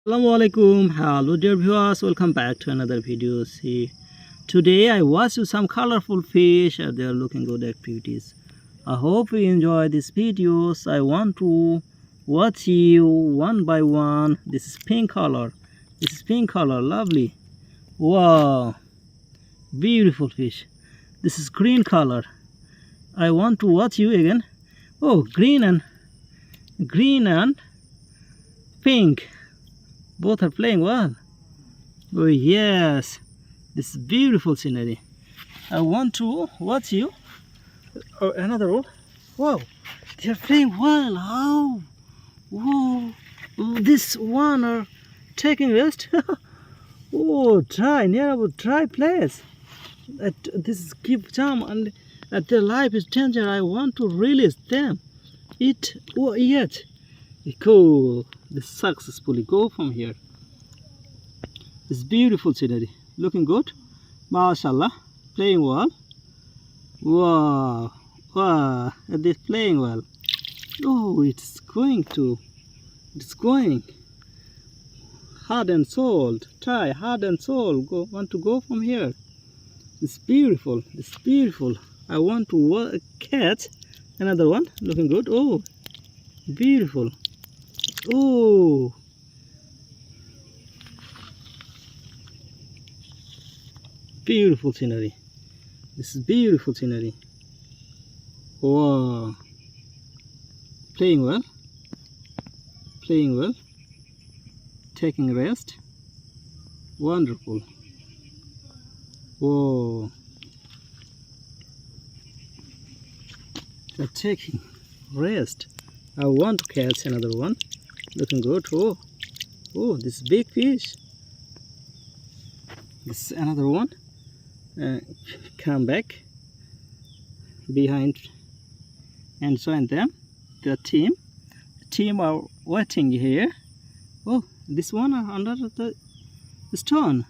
Assalamualaikum, hello dear viewers, welcome back to another video. See, today I watched you some colorful fish and they are looking good activities. I hope you enjoy these videos. I want to watch you one by one. This is pink color, lovely. Wow, beautiful fish. This is green color. I want to watch you again. Oh, green and pink, both are playing well. Oh yes, this is beautiful scenery. I want to watch you. Oh, another one. Wow, they are playing well. How? Whoa, this one are taking rest. Oh, try place. This is keep jam and that their life is danger. I want to release them. Oh yet. Cool. This successfully go from here. This beautiful scenery. Looking good. MashaAllah. Playing well. Wow. Wow. They're playing well. Oh, it's going. Heart and soul. Try heart and soul. Want to go from here. It's beautiful. I want to catch another one. Looking good. Oh, beautiful. Oh, beautiful scenery. This is beautiful scenery. Wow. Playing well. Taking rest. Wonderful. Whoa. They're taking rest. I want to catch another one. Looking good. Oh, this big fish. This is another one. Come back behind and join them. The team are waiting here. Oh, this one under the stone.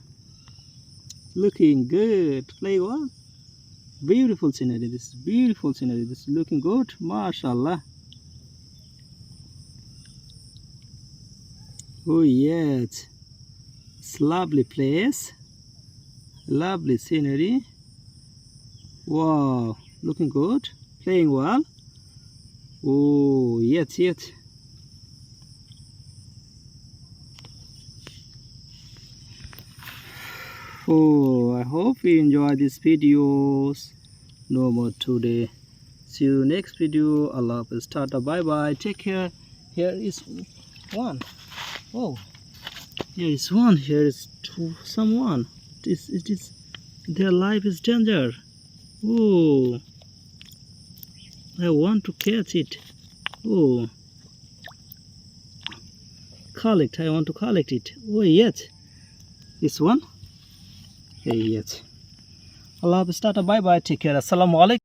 Looking good. Play well. Beautiful scenery. This is looking good. MashaAllah. Oh yes, it's lovely place, lovely scenery. Wow, looking good, playing well. Oh yes. Oh, I hope you enjoy these videos. No more today. See you next video. Allah Hafiz. Tata, bye bye. Take care. Here is one. Oh, here is one. Here is two. Someone. It is. Their life is danger. Oh, I want to catch it. Oh, collect. I want to collect it. Oh, yes. This one. Hey, yes. Allah Hafiz. Tata. Bye bye. Take care. Assalamu alaikum.